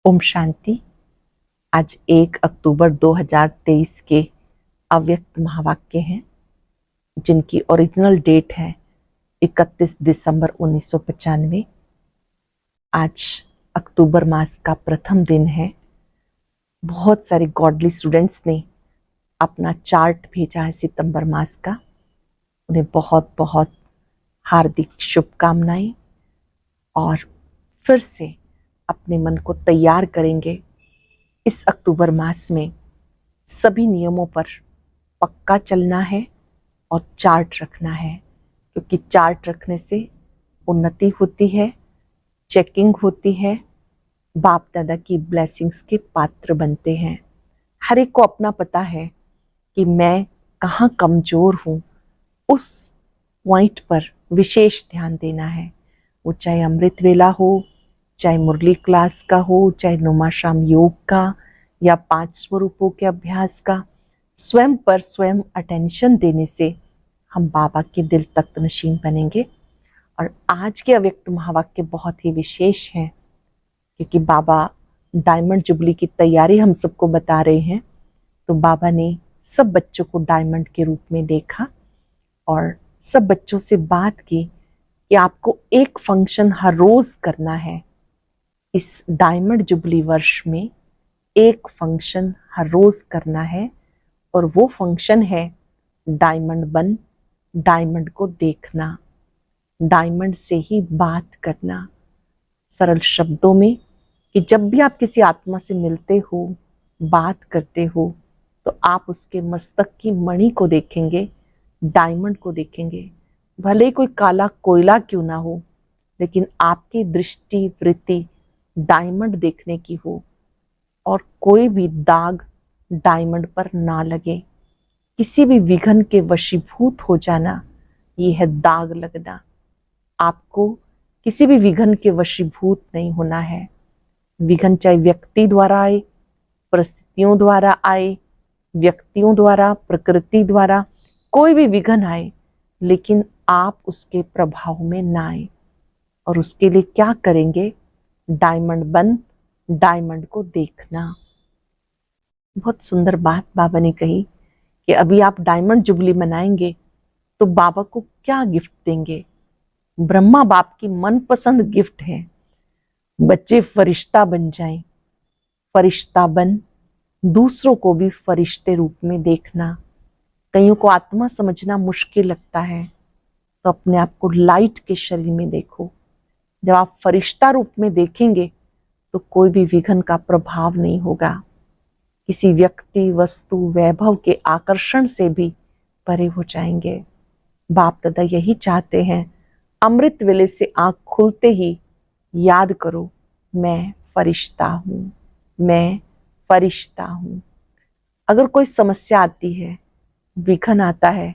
ओम शांति। आज 1 अक्टूबर 2023 के अव्यक्त महावाक्य हैं जिनकी ओरिजिनल डेट है 31 दिसंबर 1995। आज अक्टूबर मास का प्रथम दिन है। बहुत सारे गॉडली स्टूडेंट्स ने अपना चार्ट भेजा है सितंबर मास का। उन्हें बहुत बहुत हार्दिक शुभकामनाएं और फिर से अपने मन को तैयार करेंगे। इस अक्टूबर मास में सभी नियमों पर पक्का चलना है और चार्ट रखना है, क्योंकि चार्ट रखने से उन्नति होती है, चेकिंग होती है, बाप दादा की ब्लेसिंग्स के पात्र बनते हैं। हर एक को अपना पता है कि मैं कहाँ कमजोर हूँ, उस पॉइंट पर विशेष ध्यान देना है। वो चाहे अमृत वेला हो, चाहे मुरली क्लास का हो, चाहे नुमा शाम योग का या 5 स्वरूपों के अभ्यास का, स्वयं पर स्वयं अटेंशन देने से हम बाबा के दिल तख्त नशीन बनेंगे। और आज के अव्यक्त महावाक्य बहुत ही विशेष हैं, क्योंकि बाबा डायमंड जुबली की तैयारी हम सबको बता रहे हैं। तो बाबा ने सब बच्चों को डायमंड के रूप में देखा और सब बच्चों से बात की कि आपको एक फंक्शन हर रोज करना है। इस डायमंड जुबली वर्ष में एक फंक्शन हर रोज करना है, और वो फंक्शन है डायमंड बन, डायमंड को देखना, डायमंड से ही बात करना। सरल शब्दों में कि जब भी आप किसी आत्मा से मिलते हो, बात करते हो, तो आप उसके मस्तक की मणि को देखेंगे, डायमंड को देखेंगे। भले कोई काला कोयला क्यों ना हो, लेकिन आपकी दृष्टि वृत्ति डायमंड देखने की हो और कोई भी दाग डायमंड पर ना लगे। किसी भी विघन के वशीभूत हो जाना, ये है दाग लगना। आपको किसी भी विघन के वशीभूत नहीं होना है। विघन चाहे व्यक्ति द्वारा आए, परिस्थितियों द्वारा आए, व्यक्तियों द्वारा, प्रकृति द्वारा, कोई भी विघन आए, लेकिन आप उसके प्रभाव में ना आए। और उसके लिए क्या करेंगे? डायमंड बन, डायमंड को देखना। बहुत सुंदर बात बाबा ने कही कि अभी आप डायमंड जुबली मनाएंगे तो बाबा को क्या गिफ्ट देंगे? ब्रह्मा बाप की मनपसंद गिफ्ट है, बच्चे फरिश्ता बन जाएं। फरिश्ता बन दूसरों को भी फरिश्ते रूप में देखना। कईयों को आत्मा समझना मुश्किल लगता है, तो अपने आप को लाइट के शरीर में देखो। जब आप फरिश्ता रूप में देखेंगे तो कोई भी विघन का प्रभाव नहीं होगा। किसी व्यक्ति, वस्तु, वैभव के आकर्षण से भी परे हो जाएंगे। बाप दादा यही चाहते हैं। अमृत वेले से आंख खुलते ही याद करो, मैं फरिश्ता हूं, मैं फरिश्ता हूं। अगर कोई समस्या आती है, विघन आता है,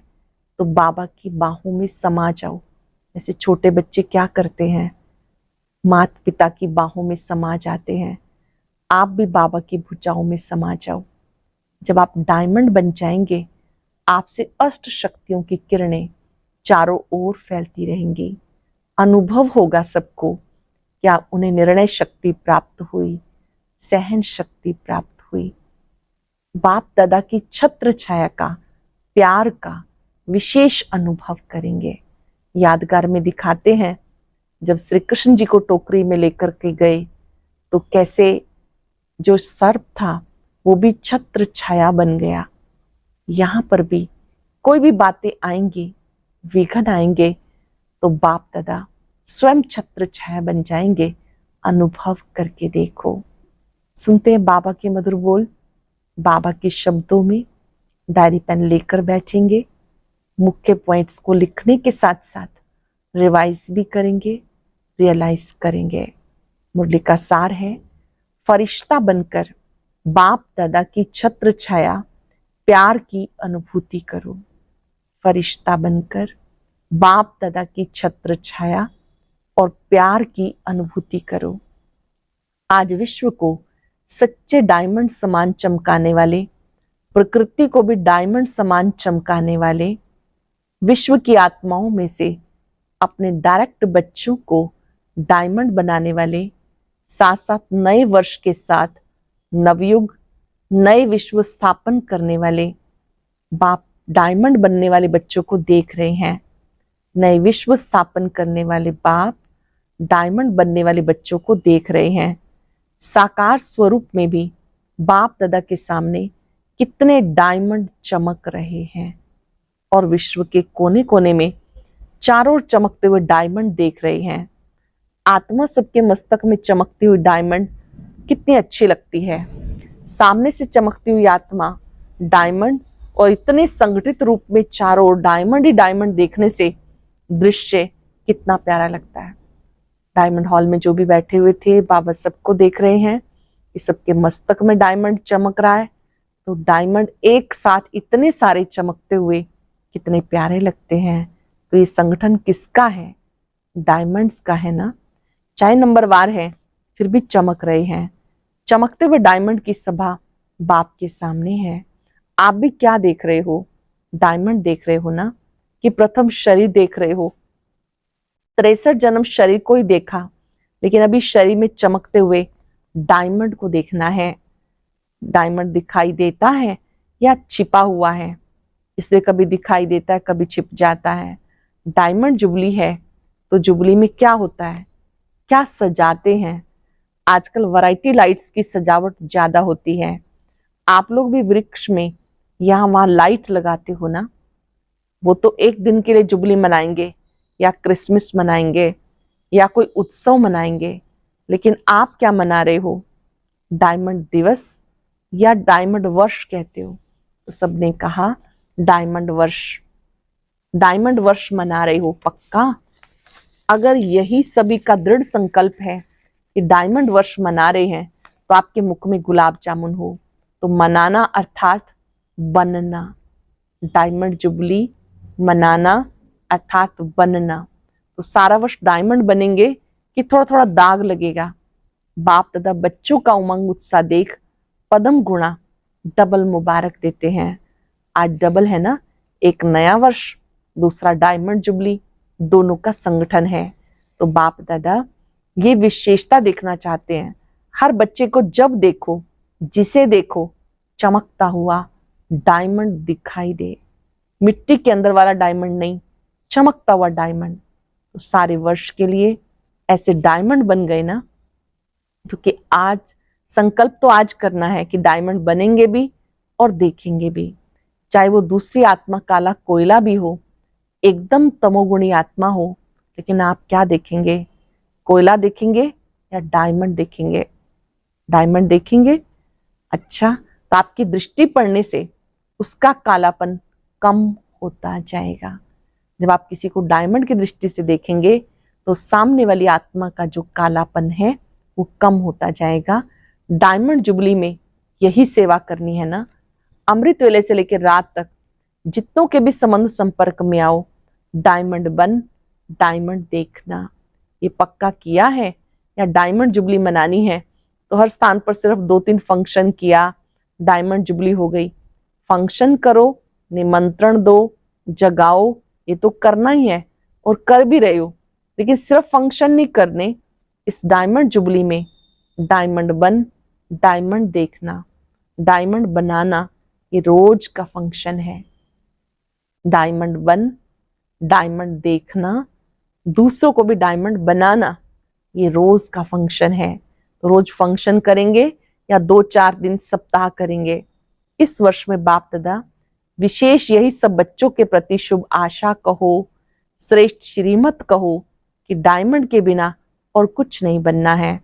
तो बाबा की बाहों में समा जाओ। जैसे छोटे बच्चे क्या करते हैं, माता पिता की बाहों में समा जाते हैं। आप भी बाबा की भुजाओं में समा जाओ। जब आप डायमंड बन जाएंगे, आपसे अष्ट शक्तियों की किरणें चारों ओर फैलती रहेंगी। अनुभव होगा सबको, क्या उन्हें निर्णय शक्ति प्राप्त हुई, सहन शक्ति प्राप्त हुई। बाप दादा की छत्र छाया का, प्यार का विशेष अनुभव करेंगे। यादगार में दिखाते हैं, जब श्री कृष्ण जी को टोकरी में लेकर के गए तो कैसे जो सर्प था वो भी छत्र छाया बन गया। यहां पर भी कोई भी बातें आएंगी, विघन आएंगे, तो बाप दादा स्वयं छत्र छाया बन जाएंगे। अनुभव करके देखो। सुनते हैं बाबा के मधुर बोल। बाबा के शब्दों में डायरी पेन लेकर बैठेंगे। मुख्य पॉइंट्स को लिखने के साथ साथ रिवाइज भी करेंगे, रियलाइज करेंगे। मुरली का सार है, फरिश्ता बनकर बाप दादा की छत्र छाया प्यार की अनुभूति करो। फरिश्ता बनकर बाप दादा की छत्र छाया और प्यार की अनुभूति करो। आज विश्व को सच्चे डायमंड समान चमकाने वाले, प्रकृति को भी डायमंड समान चमकाने वाले, विश्व की आत्माओं में से अपने डायरेक्ट बच्चों को डायमंड बनाने वाले साथ साथ नए वर्ष के साथ नवयुग, नए विश्व स्थापन करने वाले बाप डायमंड बनने वाले बच्चों को देख रहे हैं। नए विश्व स्थापन करने वाले बाप डायमंड बनने वाले बच्चों को देख रहे हैं। साकार स्वरूप में भी बाप दादा के सामने कितने डायमंड चमक रहे हैं और विश्व के कोने कोने में चारों ओर चमकते हुए डायमंड देख रहे हैं। आत्मा सबके मस्तक में चमकती हुई डायमंड कितनी अच्छी लगती है। सामने से चमकती हुई आत्मा डायमंड और इतने संगठित रूप में चारों ओर डायमंड ही डायमंड देखने से दृश्य कितना प्यारा लगता है। डायमंड हॉल में जो भी बैठे हुए थे बाबा सबको देख रहे हैं कि सबके मस्तक में डायमंड चमक रहा है। तो डायमंड एक साथ इतने सारे चमकते हुए कितने प्यारे लगते हैं। तो ये संगठन किसका है? डायमंड्स का है ना। चाहे नंबरवार है फिर भी चमक रहे हैं। चमकते हुए डायमंड की सभा बाप के सामने है। आप भी क्या देख रहे हो? डायमंड देख रहे हो ना, कि प्रथम शरीर देख रहे हो? 63 जन्म शरीर को ही देखा, लेकिन अभी शरीर में चमकते हुए डायमंड को देखना है। डायमंड दिखाई देता है या छिपा हुआ है, इसलिए कभी दिखाई देता है कभी छिप जाता है। डायमंड जुबली है तो जुबली में क्या होता है, क्या सजाते हैं? आजकल वैरायटी लाइट्स की सजावट ज्यादा होती है। आप लोग भी वृक्ष में यहाँ वहां लाइट लगाते हो ना। वो तो एक दिन के लिए जुबली मनाएंगे या क्रिसमस मनाएंगे या कोई उत्सव मनाएंगे, लेकिन आप क्या मना रहे हो? डायमंड दिवस या डायमंड वर्ष कहते हो? तो सबने कहा डायमंड वर्ष। डायमंड वर्ष मना रहे हो पक्का? अगर यही सभी का दृढ़ संकल्प है कि डायमंड वर्ष मना रहे हैं, तो आपके मुख में गुलाब जामुन हो। तो मनाना अर्थात बनना। डायमंड जुबली मनाना अर्थात बनना। तो सारा वर्ष डायमंड बनेंगे कि थोड़ा थोड़ा दाग लगेगा? बाप दादा बच्चों का उमंग उत्साह देख पदम गुणा डबल मुबारक देते हैं। आज डबल है ना, एक नया वर्ष, दूसरा डायमंड जुबली, दोनों का संगठन है। तो बाप दादा ये विशेषता देखना चाहते हैं। हर बच्चे को जब देखो, जिसे देखो, चमकता हुआ डायमंड दिखाई दे। मिट्टी के अंदर वाला डायमंड नहीं, चमकता हुआ डायमंड। तो सारे वर्ष के लिए ऐसे डायमंड बन गए ना, क्योंकि आज संकल्प तो आज करना है कि डायमंड बनेंगे भी और देखेंगे भी। चाहे वो दूसरी आत्मा काला कोयला भी हो, एकदम तमोगुणी आत्मा हो, लेकिन आप क्या देखेंगे? कोयला देखेंगे या डायमंड देखेंगे? डायमंड देखेंगे। अच्छा, तो आपकी दृष्टि पड़ने से उसका कालापन कम होता जाएगा। जब आप किसी को डायमंड की दृष्टि से देखेंगे तो सामने वाली आत्मा का जो कालापन है वो कम होता जाएगा। डायमंड जुबली में यही सेवा करनी है ना। अमृत वेले से लेकर रात तक जितनों के भी संबंध संपर्क में आओ, डायमंड बन, डायमंड देखना। ये पक्का किया है या डायमंड जुबली मनानी है तो हर स्थान पर सिर्फ 2-3 फंक्शन किया, डायमंड जुबली हो गई? फंक्शन करो, निमंत्रण दो, जगाओ, ये तो करना ही है और कर भी रहे हो, लेकिन सिर्फ फंक्शन नहीं करने। इस डायमंड जुबली में डायमंड बन, डायमंड देखना, डायमंड बनाना, ये रोज का फंक्शन है। डायमंड बन, डायमंड देखना, दूसरों को भी डायमंड बनाना, ये रोज का फंक्शन है। तो रोज फंक्शन करेंगे या 2-4 दिन सप्ताह करेंगे? इस वर्ष में बाप दादा विशेष यही सब बच्चों के प्रति शुभ आशा कहो, श्रेष्ठ श्रीमत कहो कि डायमंड के बिना और कुछ नहीं बनना है।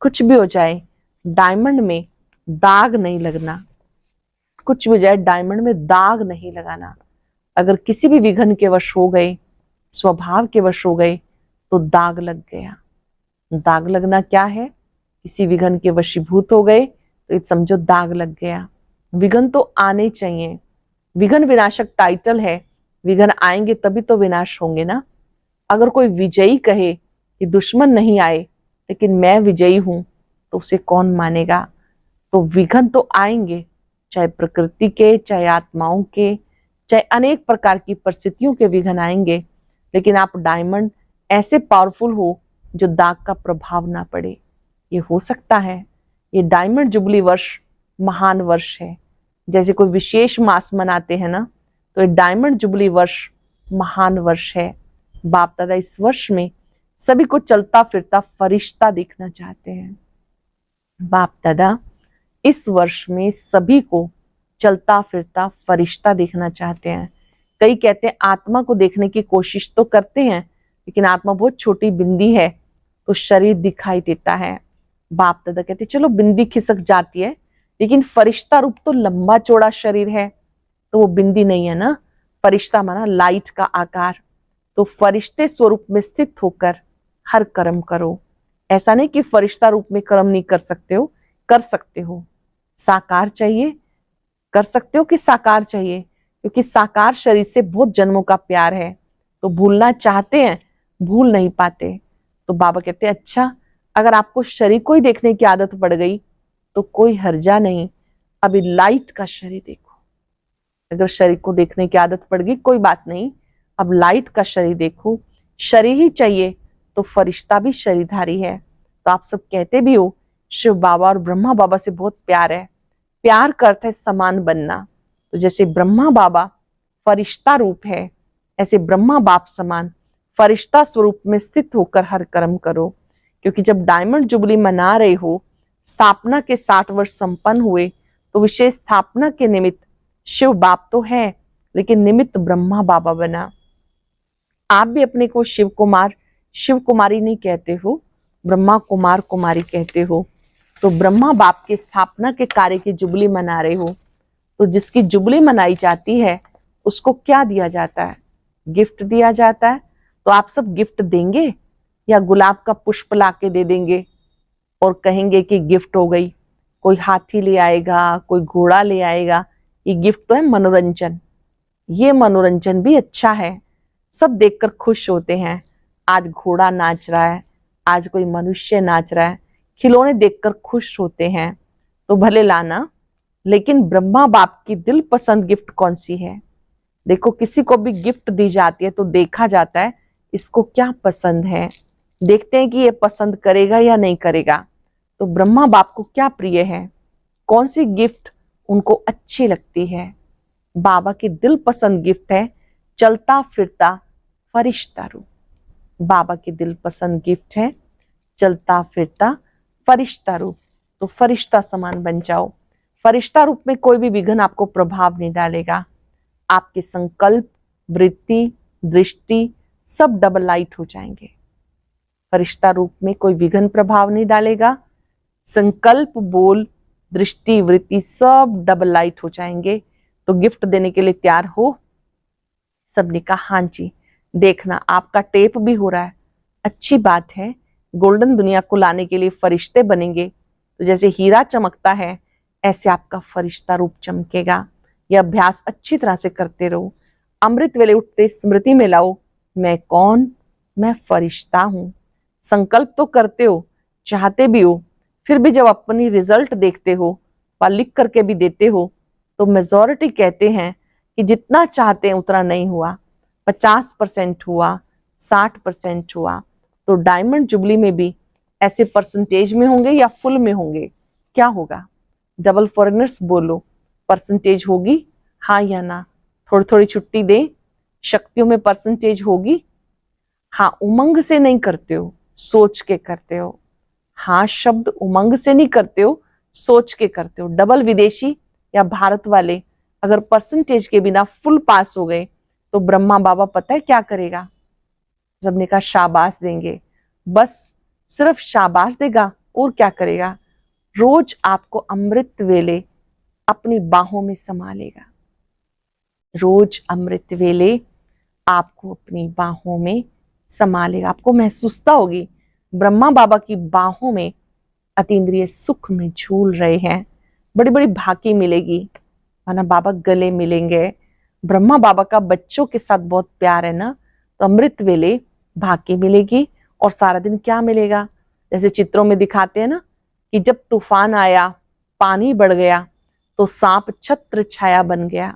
कुछ भी हो जाए डायमंड में दाग नहीं लगना, कुछ भी हो जाए डायमंड में दाग नहीं लगाना। अगर किसी भी विघन के वश हो गए, स्वभाव के वश हो गए, तो दाग लग गया। दाग लगना क्या है? किसी विघन के वशीभूत हो गए तो समझो दाग लग गया। विघन तो आने चाहिए। विघन विनाशक टाइटल है, विघन आएंगे तभी तो विनाश होंगे ना। अगर कोई विजयी कहे कि दुश्मन नहीं आए लेकिन मैं विजयी हूं, तो उसे कौन मानेगा? तो विघन तो आएंगे, चाहे प्रकृति के, चाहे आत्माओं के, चाहे अनेक प्रकार की परिस्थितियों के विघन आएंगे, लेकिन आप डायमंड ऐसे पावरफुल हो जो दाग का प्रभाव ना पड़े। ये हो सकता है। ये डायमंड जुबली वर्ष महान वर्ष है। जैसे कोई विशेष मास मनाते हैं ना, तो ये डायमंड जुबली वर्ष महान वर्ष है। बाप दादा इस वर्ष में सभी को चलता फिरता फरिश्ता देखना चाहते हैं। बाप दादा इस वर्ष में सभी को चलता फिरता फरिश्ता देखना चाहते हैं। कई कहते हैं आत्मा को देखने की कोशिश तो करते हैं, लेकिन आत्मा बहुत छोटी बिंदी है तो शरीर दिखाई देता है। बाप दादा कहते चलो बिंदी खिसक जाती है, लेकिन फरिश्ता रूप तो लंबा चौड़ा शरीर है, तो वो बिंदी नहीं है ना। फरिश्ता माना लाइट का आकार। तो फरिश्ते स्वरूप में स्थित होकर हर कर्म करो। ऐसा नहीं कि फरिश्ता रूप में कर्म नहीं कर सकते हो, कर सकते हो। साकार चाहिए, कर सकते हो कि साकार चाहिए, क्योंकि साकार शरीर से बहुत जन्मों का प्यार है, तो भूलना चाहते हैं, भूल नहीं पाते। तो बाबा कहते हैं अच्छा, अगर आपको शरीर को ही देखने की आदत पड़ गई तो कोई हर्जा नहीं, अभी लाइट का शरीर देखो। अगर शरीर को देखने की आदत पड़ गई कोई बात नहीं, अब लाइट का शरीर देखो। शरीर ही चाहिए तो फरिश्ता भी शरीरधारी है। तो आप सब कहते भी हो शिव बाबा और ब्रह्मा बाबा से बहुत प्यार है। प्यार का अर्थ है समान बनना। तो जैसे ब्रह्मा बाबा फरिश्ता रूप है, ऐसे ब्रह्मा बाप समान फरिश्ता स्वरूप में स्थित होकर हर कर्म करो। क्योंकि जब डायमंड जुबली मना रहे हो, स्थापना के 60 वर्ष संपन्न हुए, तो विशेष स्थापना के निमित्त शिव बाप तो है, लेकिन निमित्त ब्रह्मा बाबा बना। आप भी अपने को शिव कुमार शिव कुमारी नहीं कहते हो, ब्रह्मा कुमार कुमारी कहते हो। तो ब्रह्मा बाप के स्थापना के कार्य की जुबली मना रहे हो, तो जिसकी जुबली मनाई जाती है उसको क्या दिया जाता है? गिफ्ट दिया जाता है। तो आप सब गिफ्ट देंगे या गुलाब का पुष्प लाके दे देंगे और कहेंगे कि गिफ्ट हो गई? कोई हाथी ले आएगा, कोई घोड़ा ले आएगा। ये गिफ्ट तो है मनोरंजन। ये मनोरंजन भी अच्छा है, सब देखकर खुश होते हैं। आज घोड़ा नाच रहा है, आज कोई मनुष्य नाच रहा है, खिलौने देखकर खुश होते हैं, तो भले लाना। लेकिन ब्रह्मा बाप की दिल पसंद गिफ्ट कौन सी है? देखो, किसी को भी गिफ्ट दी जाती है तो देखा जाता है इसको क्या पसंद है, देखते हैं कि ये पसंद करेगा या नहीं करेगा। तो ब्रह्मा बाप को क्या प्रिय है, कौन सी गिफ्ट उनको अच्छी लगती है? बाबा की दिल पसंद गिफ्ट है चलता फिरता फरिश्ता रूप। बाबा की दिल पसंद गिफ्ट है चलता फिरता फरिश्ता रूप। तो फरिश्ता समान बन जाओ। फरिश्ता रूप में कोई भी विघ्न आपको प्रभाव नहीं डालेगा। आपके संकल्प, वृत्ति, दृष्टि सब डबल लाइट हो जाएंगे। फरिश्ता रूप में कोई विघ्न प्रभाव नहीं डालेगा। संकल्प, बोल, दृष्टि, वृत्ति सब डबल लाइट हो जाएंगे। तो गिफ्ट देने के लिए तैयार हो? सबने कहा हाँ जी। देखना आपका टेप भी हो रहा है, अच्छी बात है। गोल्डन दुनिया को लाने के लिए फरिश्ते बनेंगे, तो जैसे हीरा चमकता है ऐसे आपका फरिश्ता रूप चमकेगा। यह अभ्यास अच्छी तरह से करते रहो। अमृत वेले उठते स्मृति में लाओ, मैं कौन? मैं फरिश्ता हूं। संकल्प तो करते हो, चाहते भी हो, फिर भी जब अपनी रिजल्ट देखते हो व लिख करके भी देते हो, तो मेजॉरिटी कहते हैं कि जितना चाहते हैं उतना नहीं हुआ। 50% हुआ, 60% हुआ। तो डायमंड जुबली में भी ऐसे परसेंटेज में होंगे या फुल में होंगे? क्या होगा? डबल फॉरेनर्स बोलो, परसेंटेज होगी हाँ या ना? थोड़ी थोड़ी छुट्टी दे, शक्तियों में परसेंटेज होगी? हाँ, उमंग से नहीं करते हो, सोच के करते हो। हाँ शब्द उमंग से नहीं करते हो, सोच के करते हो। डबल विदेशी या भारत वाले अगर परसेंटेज के बिना फुल पास हो गए तो ब्रह्मा बाबा पता है क्या करेगा? सबने कहा शाबाश देंगे। बस सिर्फ शाबाश देगा और क्या करेगा? रोज आपको अमृत वेले अपनी बाहों में संभालेगा। रोज अमृत वेले आपको अपनी बाहों में संभालेगा। आपको महसूसता होगी ब्रह्मा बाबा की बाहों में अतीन्द्रिय सुख में झूल रहे हैं। बड़ी बड़ी भाकी मिलेगी, माना बाबा गले मिलेंगे। ब्रह्मा बाबा का बच्चों के साथ बहुत प्यार है ना, तो अमृत वेले भाकी मिलेगी। और सारा दिन क्या मिलेगा? जैसे चित्रों में दिखाते हैं ना कि जब तूफान आया, पानी बढ़ गया, तो सांप छत्र छाया बन गया।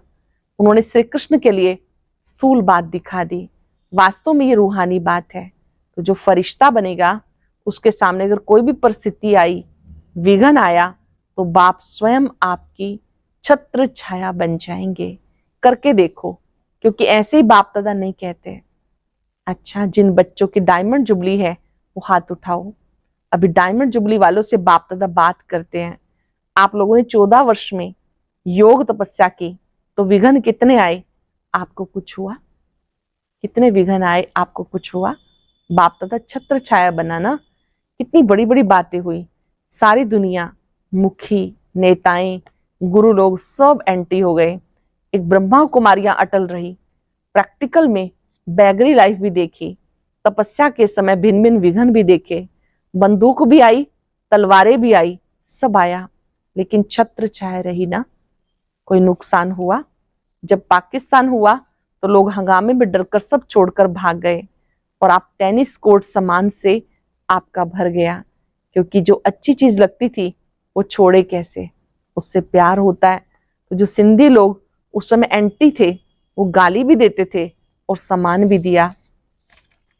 उन्होंने श्री कृष्ण के लिए स्थूल बात दिखा दी, वास्तव में ये रूहानी बात है। तो जो फरिश्ता बनेगा उसके सामने अगर कोई भी परिस्थिति आई, विघन आया, तो बाप स्वयं आपकी छत्र छाया बन जाएंगे। करके देखो, क्योंकि ऐसे ही बाप दादा नहीं कहते। अच्छा, जिन बच्चों की डायमंड जुबली है वो हाथ उठाओ। अभी डायमंड जुबली वालों से बाप दादा बात करते हैं। आप लोगों ने 14 वर्ष में योग तपस्या की, तो विघन कितने आए? आपको कुछ हुआ? कितने विघन आए? आपको कुछ हुआ? बाप दादा छत्र छाया बनाना, कितनी बड़ी बड़ी बातें हुई। सारी दुनिया, मुखी, नेताएं, गुरु लोग सब एंटी हो गए। एक ब्रह्मा कुमारियां अटल रही। प्रैक्टिकल में बैगरी लाइफ भी देखी, तपस्या के समय भिन्न भिन्न विघन भी देखे, बंदूक भी आई, तलवारें भी आई, सब आया, लेकिन छत्र छाया रही ना। कोई नुकसान हुआ? जब पाकिस्तान हुआ तो लोग हंगामे में डरकर सब छोड़कर भाग गए, और आप टेनिस कोर्ट सामान से आपका भर गया, क्योंकि जो अच्छी चीज लगती थी वो छोड़े कैसे? उससे प्यार होता है। तो जो सिंधी लोग उस समय एंटी थे, वो गाली भी देते थे और सामान भी दिया।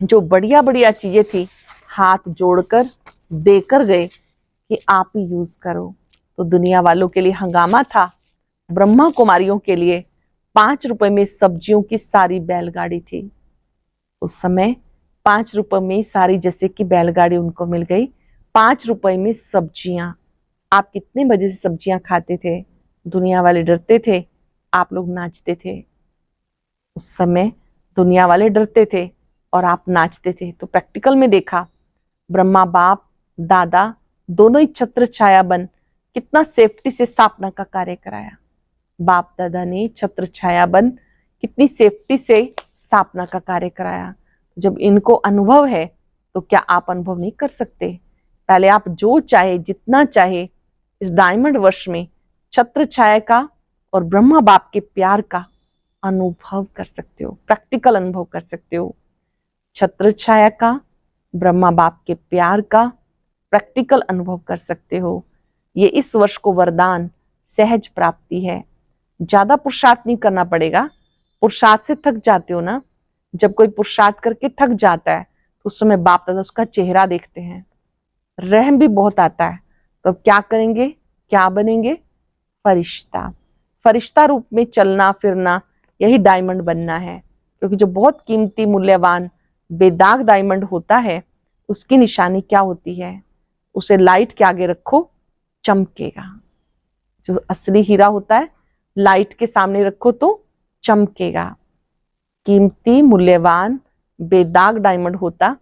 जो बढ़िया बढ़िया चीजें थी, हाथ जोड़कर देकर गए कि आप ही यूज करो। तो दुनिया वालों के लिए हंगामा था, ब्रह्मा कुमारियों के लिए 5 रुपए में सब्जियों की सारी बैलगाड़ी थी। उस समय 5 रुपए में सारी, जैसे कि बैलगाड़ी उनको मिल गई। 5 रुपए में सब्जियां। आप कितने बजे से सब्जियां खाते थे? दुनिया वाले डरते थे, आप लोग नाचते थे। उस समय दुनिया वाले डरते थे और आप नाचते थे। तो प्रैक्टिकल में देखा, ब्रह्मा बाप दादा दोनों ही छत्र छाया बन कितना सेफ्टी से स्थापना का कार्य कराया। बाप दादा ने छत्र छाया बन कितनी सेफ्टी से स्थापना का कार्य कराया। जब इनको अनुभव है तो क्या आप अनुभव नहीं कर सकते? पहले आप जो चाहे, जितना चाहे, इस डायमंड वर्ष में छत्र छाया का और ब्रह्मा बाप के प्यार का अनुभव कर सकते हो, प्रैक्टिकल अनुभव कर सकते हो। छत्र छाया का, ब्रह्मा बाप के प्यार का प्रैक्टिकल अनुभव कर सकते हो। ये इस वर्ष को वरदान, सहज प्राप्ति है। ज्यादा पुरुषार्थ नहीं करना पड़ेगा। पुरुषार्थ से थक जाते हो ना, जब कोई पुरुषार्थ करके थक जाता है तो उस समय बाप दादा उसका चेहरा देखते हैं, रहम भी बहुत आता है। तो अब क्या करेंगे? क्या बनेंगे? फरिश्ता। फरिश्ता रूप में चलना फिरना, यही डायमंड बनना है। क्योंकि जो बहुत कीमती, मूल्यवान, बेदाग डायमंड होता है, उसकी निशानी क्या होती है? उसे लाइट के आगे रखो, चमकेगा। जो असली हीरा होता है, लाइट के सामने रखो तो चमकेगा। कीमती, मूल्यवान, बेदाग डायमंड होता,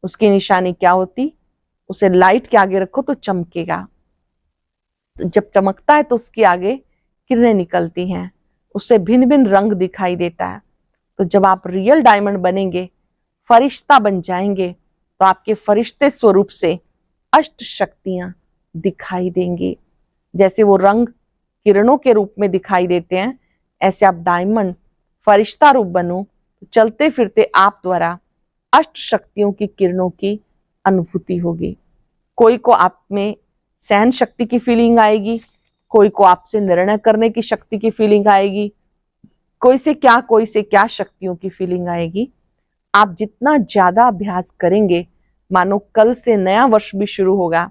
उसकी निशानी क्या होती? उसे लाइट के आगे रखो तो चमकेगा। तो जब चमकता है तो उसके आगे किरणें निकलती हैं, उससे भिन्न भिन्न रंग दिखाई देता है। तो जब आप रियल डायमंड बनेंगे, फरिश्ता बन जाएंगे, तो आपके फरिश्ते स्वरूप से अष्ट शक्तियां दिखाई देंगी। जैसे वो रंग किरणों के रूप में दिखाई देते हैं, ऐसे आप डायमंड फरिश्ता रूप बनो तो चलते फिरते आप द्वारा अष्ट शक्तियों की किरणों की अनुभूति होगी। कोई को आप में सहन शक्ति की फीलिंग आएगी, कोई को आपसे निर्णय करने की शक्ति की फीलिंग आएगी, कोई से क्या शक्तियों की फीलिंग आएगी। आप जितना ज्यादा अभ्यास करेंगे, मानो कल से नया वर्ष भी शुरू होगा,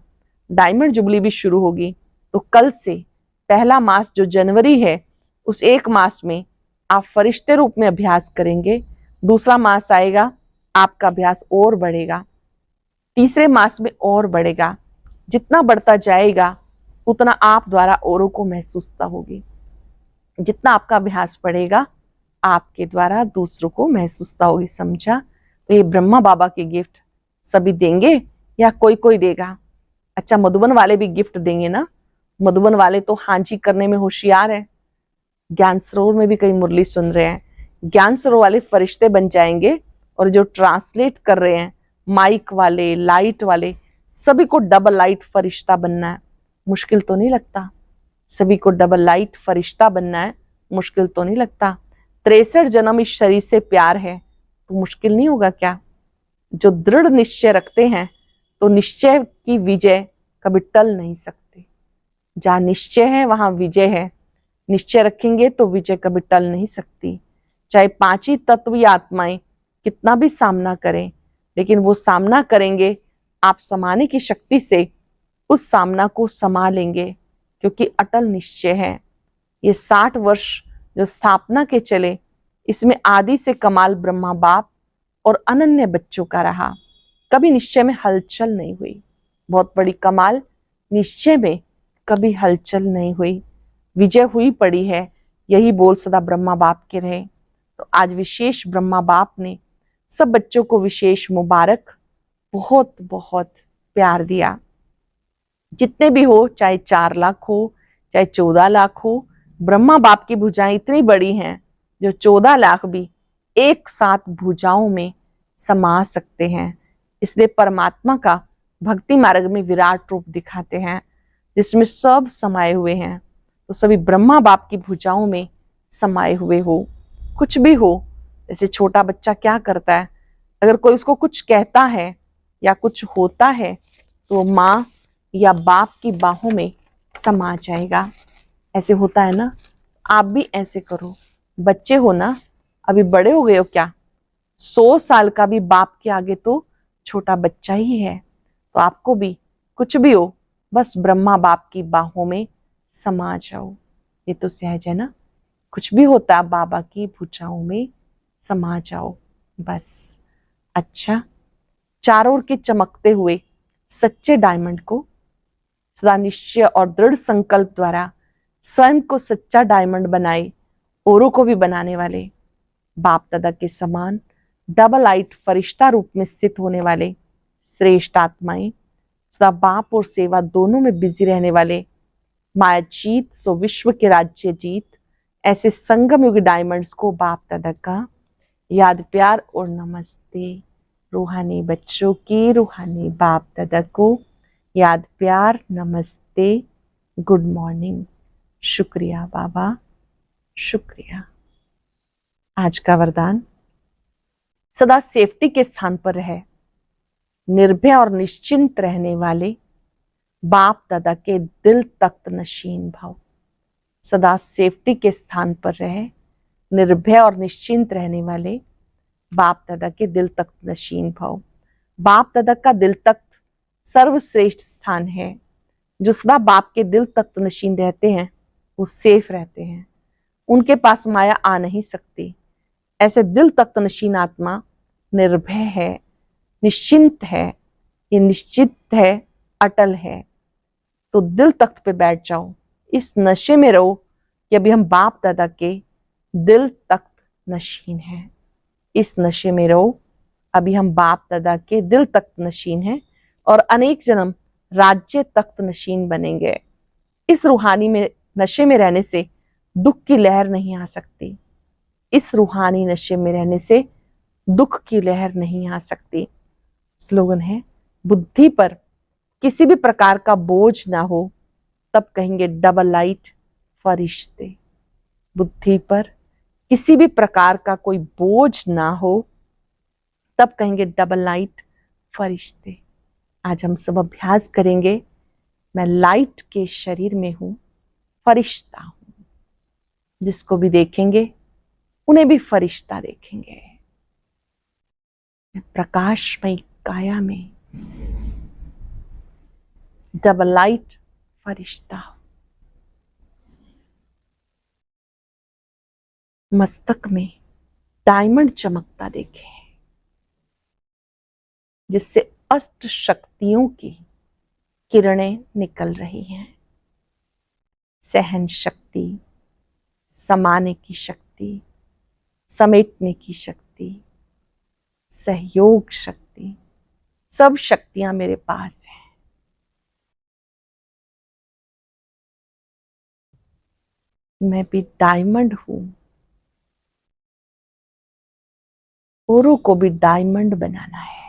डायमंड जुबली भी शुरू होगी, तो कल से पहला मास जो जनवरी है, उस एक मास में आप फरिश्ते रूप में अभ्यास करेंगे। दूसरा मास आएगा, आपका अभ्यास और बढ़ेगा। तीसरे मास में और बढ़ेगा। जितना बढ़ता जाएगा उतना आप द्वारा औरों को महसूसता होगी। जितना आपका अभ्यास बढ़ेगा, आपके द्वारा दूसरों को महसूसता होगी। समझा? तो ये ब्रह्मा बाबा के गिफ्ट सभी देंगे या कोई कोई देगा? अच्छा, मधुबन वाले भी गिफ्ट देंगे ना। मधुबन वाले तो हांजी करने में होशियार है। ज्ञान सरोवर में भी कई मुरली सुन रहे हैं। ज्ञान सरोवर वाले फरिश्ते बन जाएंगे, और जो ट्रांसलेट कर रहे हैं, माइक वाले, लाइट वाले, सभी को डबल लाइट फरिश्ता बनना है। मुश्किल तो नहीं लगता? सभी को डबल लाइट फरिश्ता बनना है, मुश्किल तो नहीं लगता? 63 जन्म इस शरीर से प्यार है, तो मुश्किल नहीं होगा क्या? जो दृढ़ निश्चय रखते हैं, तो निश्चय की विजय कभी टल नहीं सकती। जहां निश्चय है वहां विजय है। निश्चय रखेंगे तो विजय कभी टल नहीं सकती। चाहे 5 ही तत्व या आत्माएं कितना भी सामना करें, लेकिन वो सामना करेंगे आप समाने की शक्ति से उस सामना को समा लेंगे, क्योंकि अटल निश्चय है। ये 60 वर्ष जो स्थापना के चले, इसमें आदि से कमाल ब्रह्मा बाप और अनन्य बच्चों का रहा। कभी निश्चय में हलचल नहीं हुई। बहुत बड़ी कमाल, निश्चय में कभी हलचल नहीं हुई, विजय हुई पड़ी है। यही बोल सदा ब्रह्मा बाप के रहे। तो आज विशेष ब्रह्मा बाप ने सब बच्चों को विशेष मुबारक, बहुत बहुत प्यार दिया। जितने भी हो, चाहे 4 लाख हो, चाहे 14 लाख हो, ब्रह्मा बाप की भुजाएं इतनी बड़ी हैं जो 14 लाख भी एक साथ भुजाओं में समा सकते हैं। इसलिए परमात्मा का भक्ति मार्ग में विराट रूप दिखाते हैं, जिसमें सब समाये हुए हैं। तो सभी ब्रह्मा बाप की भुजाओं में समाये हुए हो। कुछ भी हो, जैसे छोटा बच्चा क्या करता है, अगर कोई उसको कुछ कहता है या कुछ होता है तो माँ या बाप की बाहों में समा जाएगा। ऐसे होता है ना, आप भी ऐसे करो। बच्चे हो ना, अभी बड़े हो गए हो क्या, 100 साल का भी बाप के आगे तो छोटा बच्चा ही है। तो आपको भी कुछ भी हो, बस ब्रह्मा बाप की बाहों में समा जाओ। ये तो सहज है ना। कुछ भी होता है, बाबा की भुजाओं में समा जाओ बस। अच्छा, चारों ओर के चमकते हुए सच्चे डायमंड को सदा निश्चय और दृढ़ संकल्प द्वारा स्वयं को सच्चा डायमंड बनाए, औरों को भी बनाने वाले, बाप दादा के समान डबल लाइट फरिश्ता रूप में स्थित होने वाले श्रेष्ठ आत्माएं, सदा बाप और सेवा दोनों में बिजी रहने वाले, माया जीत सो विश्व के राज्य जीत, ऐसे संगम युग डायमंड्स को बाप दादा का याद प्यार और नमस्ते। रूहानी बच्चों की रूहानी बाप दादा को याद प्यार नमस्ते, गुड मॉर्निंग। शुक्रिया बाबा, शुक्रिया। आज का वरदान, सदा सेफ्टी के स्थान पर रहे, निर्भय और निश्चिंत रहने वाले बाप दादा के दिल तख्त नशीन भाव। सदा सेफ्टी के स्थान पर रहे, निर्भय और निश्चिंत रहने वाले बाप दादा के दिल तख्त नशीन भाव। बाप दादा का दिल तख्त सर्वश्रेष्ठ स्थान है। जो सदा बाप के दिल तख्त नशीन रहते हैं वो सेफ रहते हैं, उनके पास माया आ नहीं सकती। ऐसे दिल तख्त नशीन आत्मा निर्भय है, निश्चिंत है, ये निश्चित है, अटल है। तो दिल तख्त पे बैठ जाओ, इस नशे में रहो कि अभी हम बाप दादा के दिल तख्त नशीन हैं। इस नशे में रहो, अभी हम बाप दादा के दिल तख्त नशीन हैं और अनेक जन्म राज्य तख्त नशीन बनेंगे। इस रूहानी में नशे में रहने से दुख की लहर नहीं आ सकती। इस रूहानी नशे में रहने से दुख की लहर नहीं आ सकती। स्लोगन है, बुद्धि पर किसी भी प्रकार का बोझ ना हो तब कहेंगे डबल लाइट फरिश्ते। बुद्धि पर किसी भी प्रकार का कोई बोझ ना हो तब कहेंगे डबल लाइट फरिश्ते। आज हम सब अभ्यास करेंगे, मैं लाइट के शरीर में हूं, फरिश्ता हूं। जिसको भी देखेंगे उन्हें भी फरिश्ता देखेंगे। मैं प्रकाशमय काया में डबल लाइट फरिश्ता हूं। मस्तक में डायमंड चमकता देखे, जिससे अष्ट शक्तियों की किरणें निकल रही हैं। सहन शक्ति, समाने की शक्ति, समेटने की शक्ति, सहयोग शक्ति, सब शक्तियां मेरे पास हैं। मैं भी डायमंड हूं, औरों को भी डायमंड बनाना है।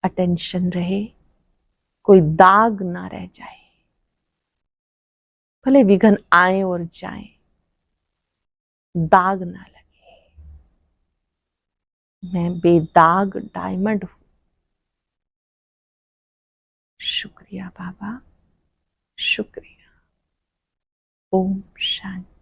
अटेंशन रहे, कोई दाग ना रह जाए। भले विघ्न आए और जाए, दाग ना लगे। मैं बेदाग डायमंड हूं। शुक्रिया बाबा, शुक्रिया। ओम शांति।